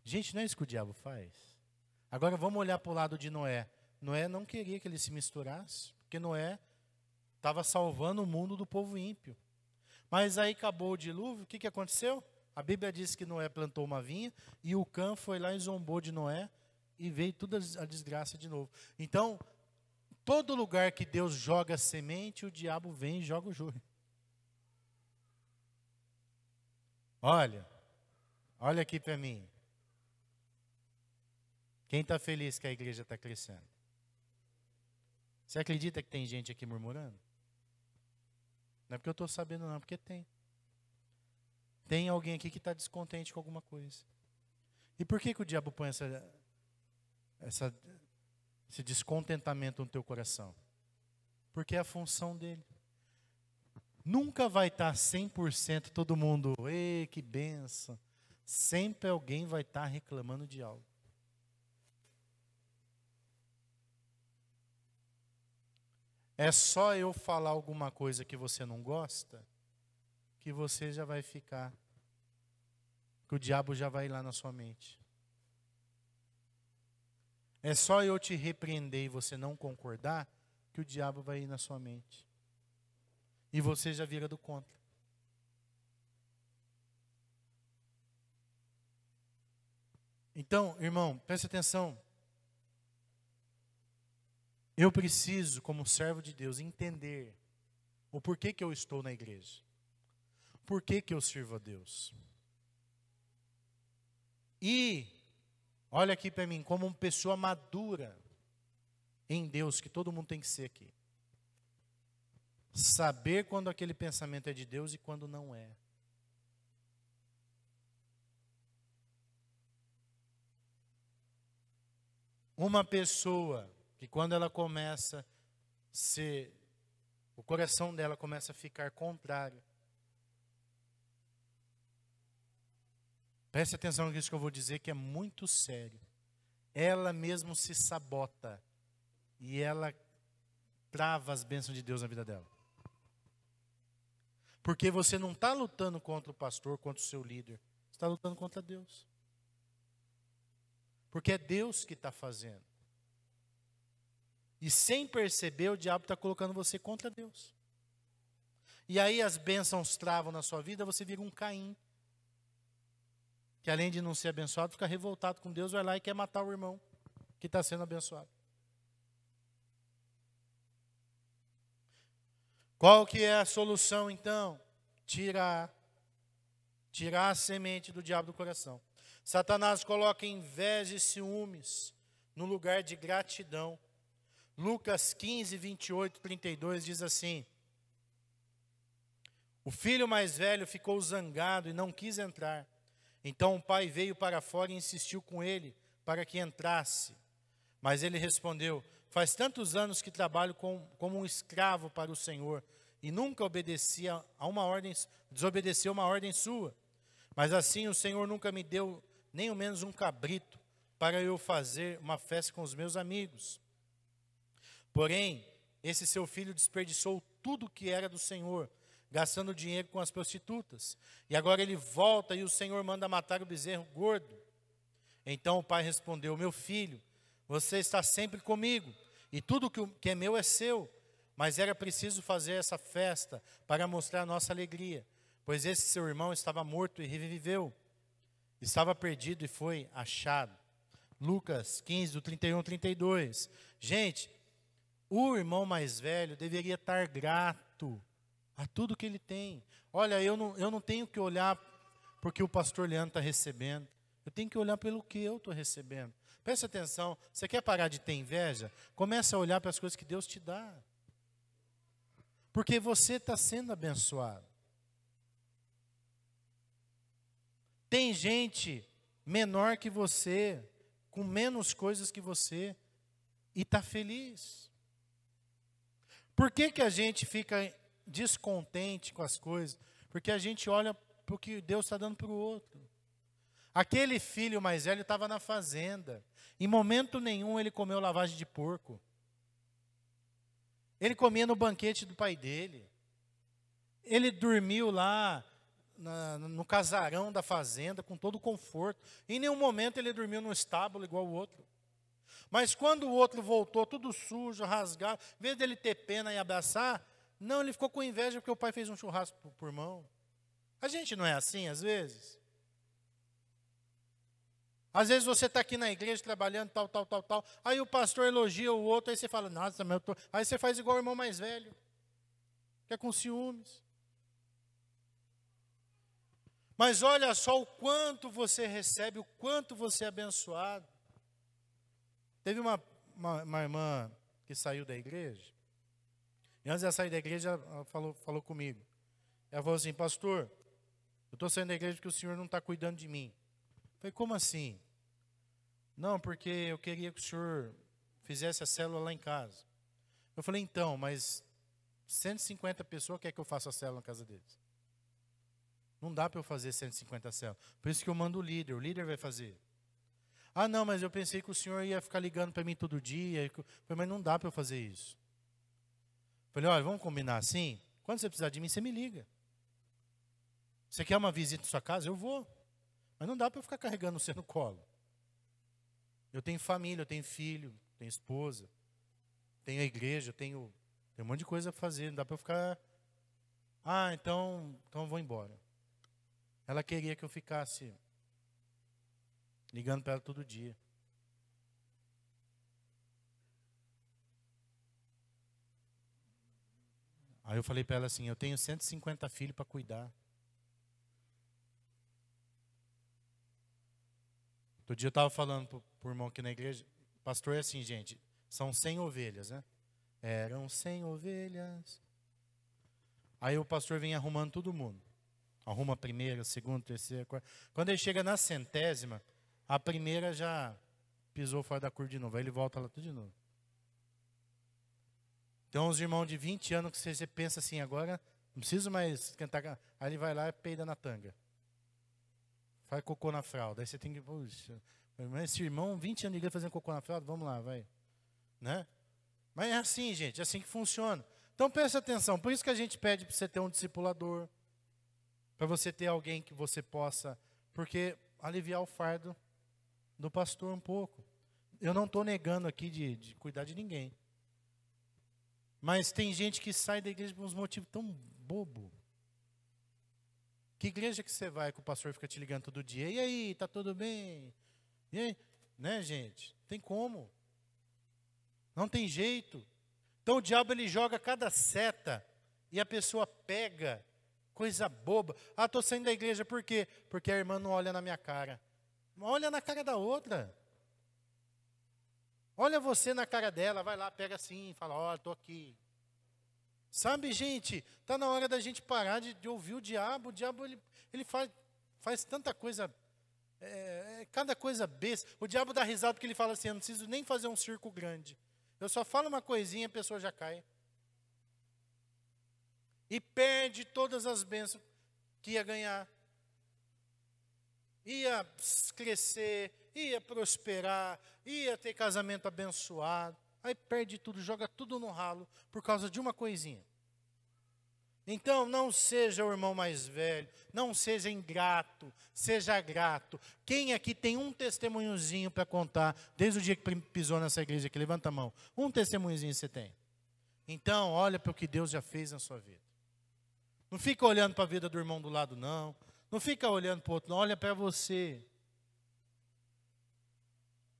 Gente, não é isso que o diabo faz? Agora vamos olhar para o lado de Noé. Noé não queria que ele se misturasse, porque Noé estava salvando o mundo do povo ímpio. Mas aí acabou o dilúvio, o que aconteceu? A Bíblia diz que Noé plantou uma vinha, e o Cã foi lá e zombou de Noé, e veio toda a desgraça de novo. Então, todo lugar que Deus joga semente, o diabo vem e joga o joio. Olha aqui para mim. Quem está feliz que a igreja está crescendo? Você acredita que tem gente aqui murmurando? Não é porque eu estou sabendo não, é porque tem. Tem alguém aqui que está descontente com alguma coisa. E por que o diabo põe esse descontentamento no teu coração? Porque é a função dele. Nunca vai estar 100% todo mundo, ei, que benção. Sempre alguém vai estar reclamando de algo. É só eu falar alguma coisa que você não gosta, que você já vai ficar, que o diabo já vai ir lá na sua mente. É só eu te repreender e você não concordar, que o diabo vai ir na sua mente. E você já vira do contra. Então, irmão, preste atenção. Eu preciso, como servo de Deus, entender o porquê que eu estou na igreja. Por que eu sirvo a Deus? E, olha aqui para mim, como uma pessoa madura em Deus, que todo mundo tem que ser aqui. Saber quando aquele pensamento é de Deus e quando não é. Uma pessoa que quando ela começa a ser, o coração dela começa a ficar contrário. Preste atenção nisso que eu vou dizer, que é muito sério. Ela mesmo se sabota e ela trava as bênçãos de Deus na vida dela. Porque você não está lutando contra o pastor, contra o seu líder. Você está lutando contra Deus. Porque é Deus que está fazendo. E sem perceber, o diabo está colocando você contra Deus. E aí as bênçãos travam na sua vida, você vira um Caim. Que além de não ser abençoado, fica revoltado com Deus, vai lá e quer matar o irmão que está sendo abençoado. Qual que é a solução então? Tirar a semente do diabo do coração. Satanás coloca inveja e ciúmes no lugar de gratidão. Lucas 15, 28, 32 diz assim: o filho mais velho ficou zangado e não quis entrar. Então o pai veio para fora e insistiu com ele para que entrasse. Mas ele respondeu: faz tantos anos que trabalho como um escravo para o Senhor e nunca desobedeceu uma ordem sua. Mas assim o Senhor nunca me deu nem ao menos um cabrito para eu fazer uma festa com os meus amigos. Porém, esse seu filho desperdiçou tudo que era do Senhor, gastando dinheiro com as prostitutas. E agora ele volta e o Senhor manda matar o bezerro gordo. Então o pai respondeu: meu filho, você está sempre comigo, e tudo que é meu é seu. Mas era preciso fazer essa festa para mostrar a nossa alegria, pois esse seu irmão estava morto e reviveu. Estava perdido e foi achado. Lucas 15, do 31 ao 32. Gente, o irmão mais velho deveria estar grato a tudo que ele tem. Olha, eu não tenho que olhar porque o pastor Leandro está recebendo. Eu tenho que olhar pelo que eu estou recebendo. Preste atenção, você quer parar de ter inveja? Comece a olhar para as coisas que Deus te dá. Porque você está sendo abençoado. Tem gente menor que você, com menos coisas que você, e está feliz. Por que a gente fica descontente com as coisas? Porque a gente olha para o que Deus está dando para o outro. Aquele filho mais velho estava na fazenda. Em momento nenhum ele comeu lavagem de porco. Ele comia no banquete do pai dele. Ele dormiu lá no casarão da fazenda com todo o conforto. Em nenhum momento ele dormiu no estábulo igual o outro. Mas quando o outro voltou tudo sujo, rasgado, em vez dele ter pena e abraçar, não, ele ficou com inveja porque o pai fez um churrasco por mão. A gente não é assim às vezes? Às vezes você está aqui na igreja trabalhando, tal. Aí o pastor elogia o outro, aí você fala, nossa, mas eu tô... Aí você faz igual o irmão mais velho, que é com ciúmes. Mas olha só o quanto você recebe, o quanto você é abençoado. Teve uma irmã que saiu da igreja, e antes de ela sair da igreja, ela falou comigo. Ela falou assim, pastor, eu estou saindo da igreja porque o senhor não está cuidando de mim. Eu falei, como assim? Não, porque eu queria que o senhor fizesse a célula lá em casa. Eu falei, então, mas 150 pessoas querem que eu faça a célula na casa deles. Não dá para eu fazer 150 células. Por isso que eu mando o líder vai fazer. Ah, não, mas eu pensei que o senhor ia ficar ligando para mim todo dia. Eu falei, mas não dá para eu fazer isso. Eu falei, olha, vamos combinar assim? Quando você precisar de mim, você me liga. Você quer uma visita em sua casa? Eu vou. Mas não dá para eu ficar carregando você no colo. Eu tenho família, eu tenho filho, tenho esposa, tenho a igreja, tenho um monte de coisa para fazer. Não dá para eu ficar... Ah, então eu vou embora. Ela queria que eu ficasse ligando para ela todo dia. Aí eu falei para ela assim, eu tenho 150 filhos para cuidar. Outro dia eu estava falando para o irmão aqui na igreja, pastor é assim, gente, são 100 ovelhas, né? Eram 100 ovelhas. Aí o pastor vem arrumando todo mundo. Arruma a primeira, a segunda, a terceira, a quarta. Quando ele chega na 100ª, a primeira já pisou fora da curva de novo. Aí ele volta lá tudo de novo. Então, os irmãos de 20 anos que você pensa assim, agora não preciso mais esquentar. Aí ele vai lá e peida na tanga. Faz cocô na fralda. Aí você tem que, puxa, mas esse irmão, 20 anos de igreja fazendo cocô na fralda, vamos lá, vai. Né? Mas é assim, gente, é assim que funciona. Então, presta atenção. Por isso que a gente pede para você ter um discipulador. Para você ter alguém que você possa, porque aliviar o fardo do pastor um pouco. Eu não estou negando aqui de cuidar de ninguém. Mas tem gente que sai da igreja por uns motivos tão bobo. Que igreja que você vai que o pastor fica te ligando todo dia? E aí, tá tudo bem? E aí? Né, gente? Tem como. Não tem jeito. Então o diabo ele joga cada seta e a pessoa pega. Coisa boba. Ah, estou saindo da igreja, por quê? Porque a irmã não olha na minha cara. Olha na cara da outra. Olha você na cara dela, vai lá, pega assim, fala, ó, estou aqui. Sabe, gente, está na hora da gente parar de ouvir o diabo. O diabo, ele faz tanta coisa, cada coisa besta. O diabo dá risada porque ele fala assim, eu não preciso nem fazer um circo grande. Eu só falo uma coisinha, a pessoa já cai. E perde todas as bênçãos que ia ganhar. Ia crescer, ia prosperar, ia ter casamento abençoado. Aí perde tudo, joga tudo no ralo por causa de uma coisinha. Então, não seja o irmão mais velho, não seja ingrato, seja grato. Quem aqui tem um testemunhozinho para contar, desde o dia que pisou nessa igreja aqui, levanta a mão. Um testemunhozinho você tem. Então, olha para o que Deus já fez na sua vida. Não fica olhando para a vida do irmão do lado, não. Não fica olhando para o outro, não. Olha para você.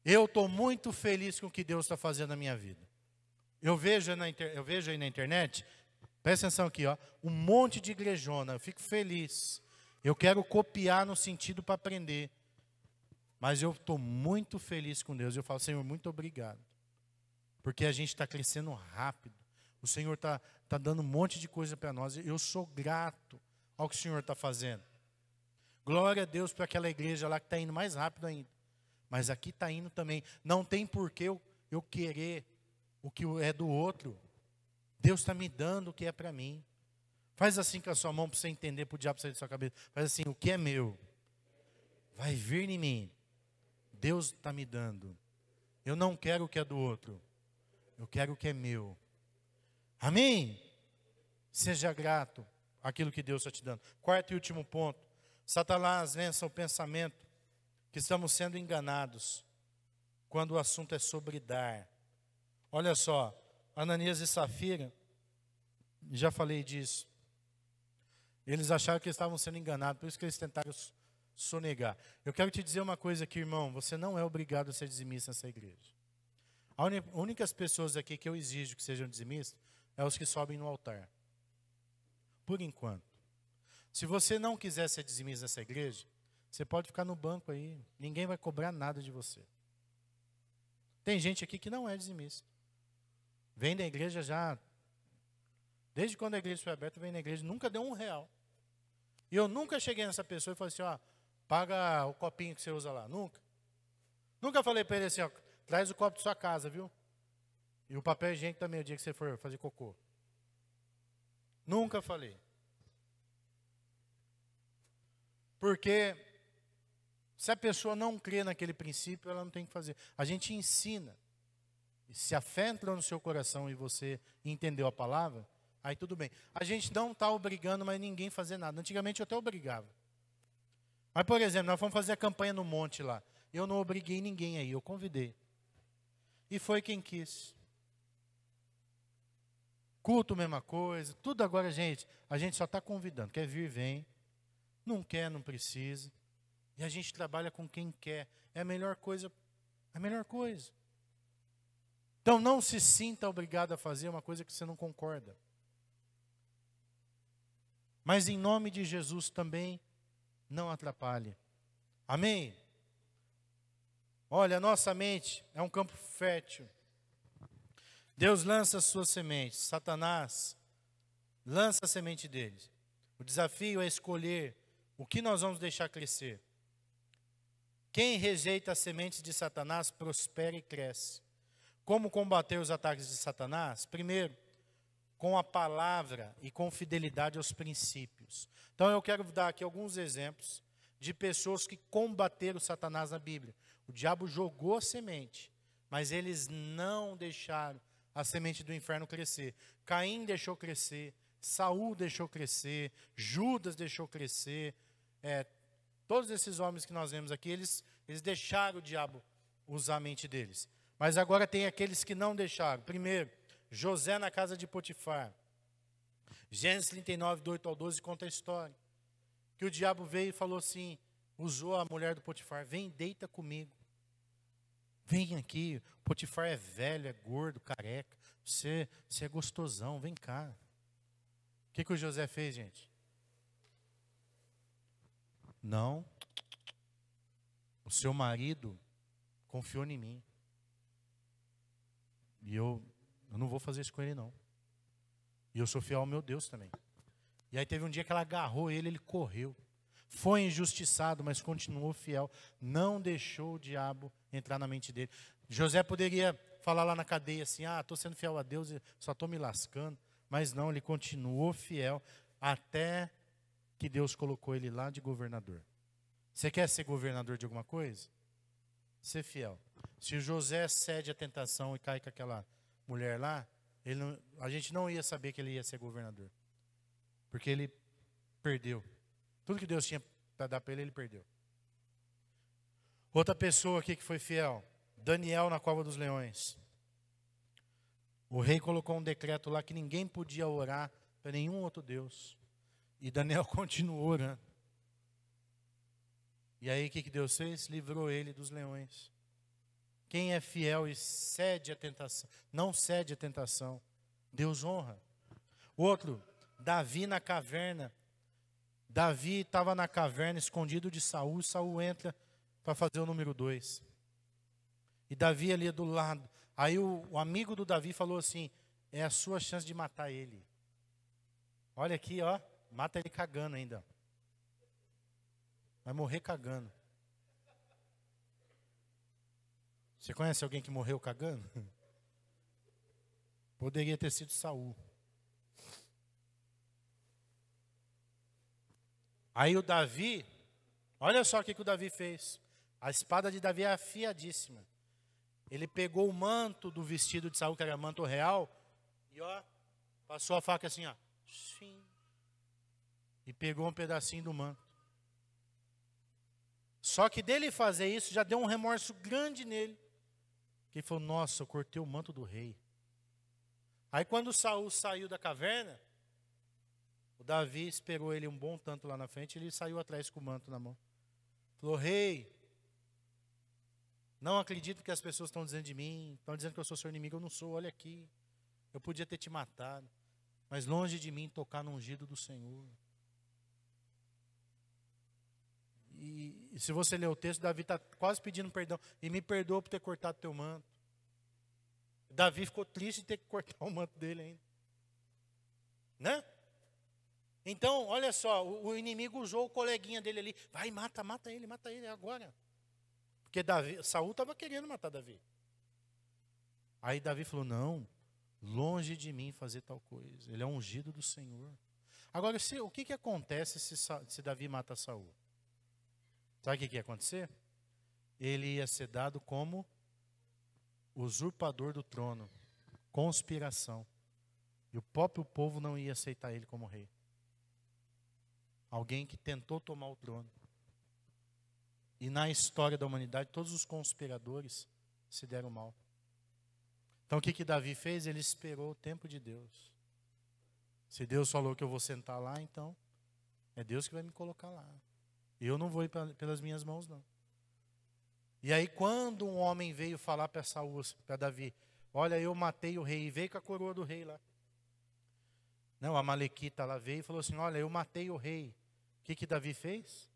Eu estou muito feliz com o que Deus está fazendo na minha vida. Eu vejo aí na internet, presta atenção aqui, ó, um monte de igrejona. Eu fico feliz. Eu quero copiar no sentido para aprender. Mas eu estou muito feliz com Deus. Eu falo, Senhor, muito obrigado. Porque a gente está crescendo rápido. O Senhor está dando um monte de coisa para nós. Eu sou grato ao que o Senhor está fazendo. Glória a Deus para aquela igreja lá que está indo mais rápido ainda. Mas aqui está indo também. Não tem por que eu querer o que é do outro. Deus está me dando o que é para mim. Faz assim com a sua mão para você entender, para o diabo sair da sua cabeça. Faz assim, o que é meu vai vir em mim. Deus está me dando. Eu não quero o que é do outro. Eu quero o que é meu. Amém? Seja grato àquilo que Deus está te dando. Quarto e último ponto. Satanás vença o pensamento que estamos sendo enganados quando o assunto é sobre dar. Olha só, Ananias e Safira, já falei disso. Eles acharam que estavam sendo enganados, por isso que eles tentaram sonegar. Eu quero te dizer uma coisa aqui, irmão, você não é obrigado a ser dizimista nessa igreja. As únicas pessoas aqui que eu exijo que sejam dizimistas é os que sobem no altar. Por enquanto. Se você não quiser ser dizimista nessa igreja, você pode ficar no banco aí. Ninguém vai cobrar nada de você. Tem gente aqui que não é dizimista. Vem da igreja já, desde quando a igreja foi aberta, vem na igreja, nunca deu R$1. E eu nunca cheguei nessa pessoa e falei assim, ó, paga o copinho que você usa lá. Nunca. Nunca falei para ele assim, ó, traz o copo de sua casa, viu? E o papel higiênico também, o dia que você for fazer cocô. Nunca falei. Porque se a pessoa não crê naquele princípio, ela não tem que fazer. A gente ensina. E se a fé entrou no seu coração e você entendeu a palavra, aí tudo bem. A gente não está obrigando mais ninguém a fazer nada. Antigamente eu até obrigava. Mas, por exemplo, nós fomos fazer a campanha no monte lá. Eu não obriguei ninguém aí, eu convidei. E foi quem quis. Culto, mesma coisa. Tudo agora, gente, a gente só está convidando. Quer vir, vem. Não quer, não precisa. E a gente trabalha com quem quer. É a melhor coisa. É a melhor coisa. Então não se sinta obrigado a fazer uma coisa que você não concorda. Mas em nome de Jesus também não atrapalhe. Amém? Olha, a nossa mente é um campo fértil. Deus lança as suas sementes. Satanás lança a semente deles. O desafio é escolher o que nós vamos deixar crescer. Quem rejeita as sementes de Satanás prospera e cresce. Como combater os ataques de Satanás? Primeiro, com a palavra e com fidelidade aos princípios. Então eu quero dar aqui alguns exemplos de pessoas que combateram Satanás na Bíblia. O diabo jogou a semente, mas eles não deixaram a semente do inferno crescer. Caim deixou crescer, Saul deixou crescer, Judas deixou crescer. Todos esses homens que nós vemos aqui, eles deixaram o diabo usar a mente deles. Mas agora tem aqueles que não deixaram. Primeiro, José na casa de Potifar. Gênesis 39, do 8 ao 12, conta a história. Que o diabo veio e falou assim, usou a mulher do Potifar, vem, deita comigo. Vem aqui, Potifar é velho, é gordo, careca. Você é gostosão, vem cá. O que o José fez, gente? Não. O seu marido confiou em mim. E eu não vou fazer isso com ele, não. E eu sou fiel ao meu Deus também. E aí teve um dia que ela agarrou ele, ele correu. Foi injustiçado, mas continuou fiel. Não deixou o diabo entrar na mente dele. José poderia falar lá na cadeia assim, estou sendo fiel a Deus e só estou me lascando. Mas não, ele continuou fiel até que Deus colocou ele lá de governador. Você quer ser governador de alguma coisa? Ser fiel. Se o José cede à tentação e cai com aquela mulher lá, a gente não ia saber que ele ia ser governador. Porque ele perdeu. Tudo que Deus tinha para dar para ele, ele perdeu. Outra pessoa aqui que foi fiel, Daniel na cova dos leões. O rei colocou um decreto lá que ninguém podia orar para nenhum outro Deus. E Daniel continuou orando. E aí o que Deus fez? Livrou ele dos leões. Quem é fiel e cede à tentação, não cede à tentação, Deus honra. Outro, Davi na caverna. Davi estava na caverna, escondido de Saul, e Saul entra para fazer o número 2. E Davi ali do lado. Aí o amigo do Davi falou assim, é a sua chance de matar ele. Olha aqui, ó, mata ele cagando ainda. Vai morrer cagando. Você conhece alguém que morreu cagando? Poderia ter sido Saul. Aí o Davi, olha só o que o Davi fez. A espada de Davi é afiadíssima. Ele pegou o manto do vestido de Saul, que era manto real, e ó, passou a faca assim, ó. Sim. E pegou um pedacinho do manto. Só que dele fazer isso, já deu um remorso grande nele. Que ele falou, nossa, eu cortei o manto do rei. Aí quando Saul saiu da caverna, o Davi esperou ele um bom tanto lá na frente, ele saiu atrás com o manto na mão. Falou, rei, não acredito que as pessoas estão dizendo de mim, estão dizendo que eu sou seu inimigo, eu não sou, olha aqui. Eu podia ter te matado, mas longe de mim tocar no ungido do Senhor. E se você ler o texto, Davi está quase pedindo perdão. E me perdoa por ter cortado teu manto. Davi ficou triste de ter que cortar o manto dele ainda. Né? Então, olha só, o inimigo usou o coleguinha dele ali. Vai, mata ele agora. Porque Saul estava querendo matar Davi. Aí Davi falou, não, longe de mim fazer tal coisa. Ele é ungido do Senhor. Agora, o que acontece se Davi mata Saul? Sabe o que ia acontecer? Ele ia ser dado como usurpador do trono, conspiração. E o próprio povo não ia aceitar ele como rei. Alguém que tentou tomar o trono. E na história da humanidade, todos os conspiradores se deram mal. Então o que Davi fez? Ele esperou o tempo de Deus. Se Deus falou que eu vou sentar lá, então é Deus que vai me colocar lá. Eu não vou ir pelas minhas mãos, não. E aí quando um homem veio falar para Saul, para Davi, olha, eu matei o rei, e veio com a coroa do rei lá. Não, a Amalequita lá veio e falou assim, olha, eu matei o rei. O que Davi fez?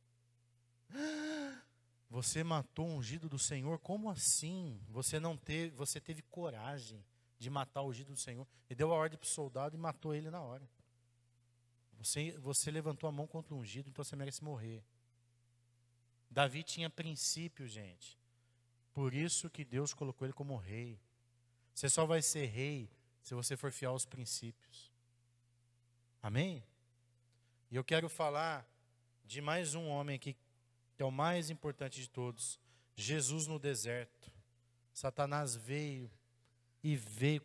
Você matou o ungido do Senhor? Como assim? Você teve coragem de matar o ungido do Senhor. E deu a ordem para o soldado e matou ele na hora. Você levantou a mão contra o ungido, então você merece morrer. Davi tinha princípio, gente. Por isso que Deus colocou ele como rei. Você só vai ser rei se você for fiel aos princípios. Amém? E eu quero falar de mais um homem aqui, que é o mais importante de todos. Jesus no deserto. Satanás veio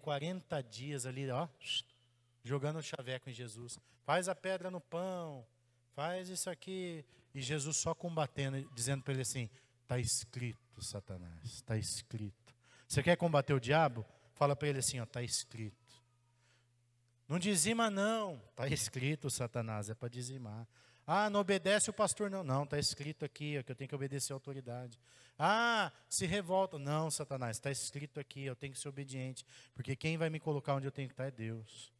40 dias ali, ó, jogando o chaveco em Jesus. Faz a pedra no pão, faz isso aqui. E Jesus só combatendo, dizendo para ele assim, está escrito, Satanás, está escrito. Você quer combater o diabo? Fala para ele assim, está escrito. Não dizima não, está escrito, Satanás, é para dizimar. Ah, não obedece o pastor não. Não, está escrito aqui, ó, que eu tenho que obedecer a autoridade. Ah, se revolta. Não, Satanás, está escrito aqui, eu tenho que ser obediente. Porque quem vai me colocar onde eu tenho que estar é Deus.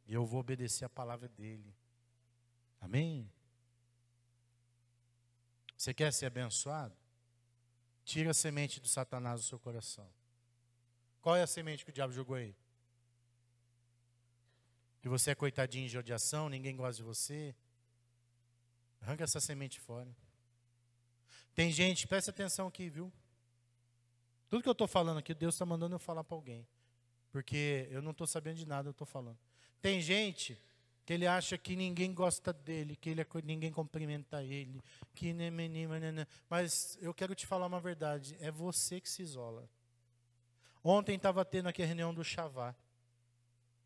E eu vou obedecer a palavra dele. Amém? Você quer ser abençoado? Tira a semente do Satanás do seu coração. Qual é a semente que o diabo jogou aí? Que você é coitadinho de odiação, ninguém gosta de você. Arranca essa semente fora. Tem gente, presta atenção aqui, viu? Tudo que eu estou falando aqui, Deus está mandando eu falar para alguém. Porque eu não estou sabendo de nada, eu estou falando. Tem gente que ele acha que ninguém gosta dele, que ninguém cumprimenta ele, que mas eu quero te falar uma verdade, é você que se isola. Ontem estava tendo aqui a reunião do Chavá,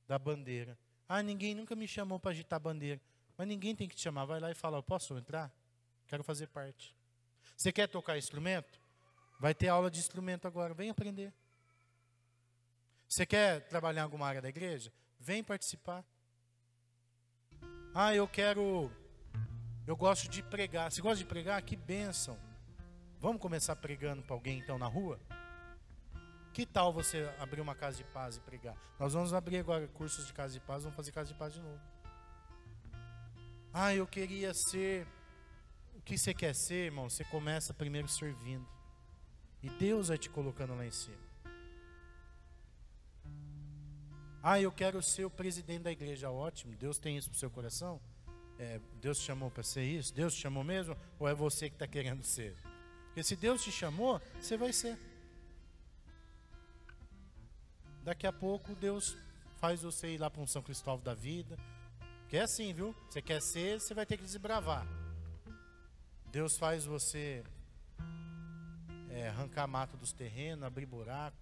da bandeira. Ah, ninguém nunca me chamou para agitar a bandeira. Mas ninguém tem que te chamar. Vai lá e fala, posso entrar? Quero fazer parte. Você quer tocar instrumento? Vai ter aula de instrumento agora. Vem aprender. Você quer trabalhar em alguma área da igreja? Vem participar. Ah, eu gosto de pregar. Você gosta de pregar? Que bênção. Vamos começar pregando para alguém então na rua? Que tal você abrir uma casa de paz e pregar? Nós vamos abrir agora cursos de casa de paz, vamos fazer casa de paz de novo. Ah, eu queria ser... O que você quer ser, irmão? Você começa primeiro servindo. E Deus vai te colocando lá em cima. Ah, eu quero ser o presidente da igreja. Ótimo, Deus tem isso pro seu coração? Deus te chamou para ser isso? Deus te chamou mesmo? Ou é você que está querendo ser? Porque se Deus te chamou, você vai ser. Daqui a pouco Deus faz você ir lá para um São Cristóvão da vida. Que é assim, viu? Você quer ser, você vai ter que desbravar. Deus faz você arrancar mato dos terrenos, abrir buraco.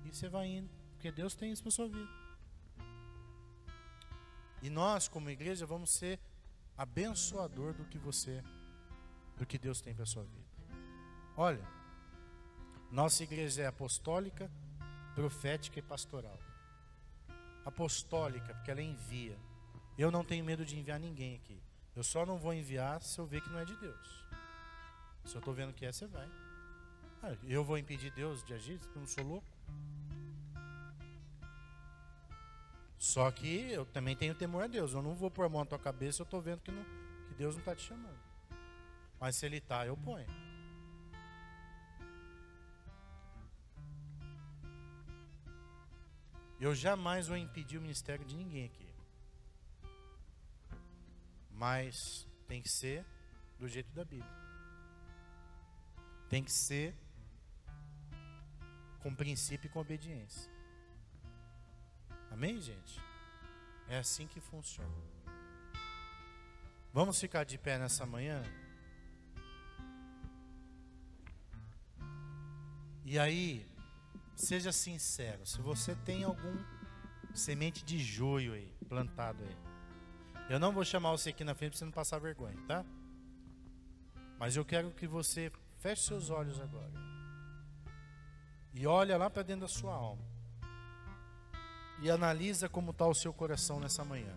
E você vai indo. Porque Deus tem isso para a sua vida. E nós, como igreja, vamos ser abençoador do que Deus tem para a sua vida. Olha, nossa igreja é apostólica, profética e pastoral. Apostólica, porque ela envia. Eu não tenho medo de enviar ninguém aqui. Eu só não vou enviar se eu ver que não é de Deus. Se eu estou vendo que é, você vai. Eu vou impedir Deus de agir, porque eu não sou louco. Só que eu também tenho temor a Deus. Eu não vou pôr a mão na tua cabeça se eu estou vendo que Deus não está te chamando. Mas se Ele está, eu ponho. Eu jamais vou impedir o ministério de ninguém aqui. Mas tem que ser do jeito da Bíblia. Tem que ser com princípio e com obediência. Amém, gente? É assim que funciona. Vamos ficar de pé nessa manhã? E aí, seja sincero, se você tem algum semente de joio aí, plantado aí. Eu não vou chamar você aqui na frente para você não passar vergonha, tá? Mas eu quero que você feche seus olhos agora. E olha lá para dentro da sua alma. E analisa como está o seu coração nessa manhã.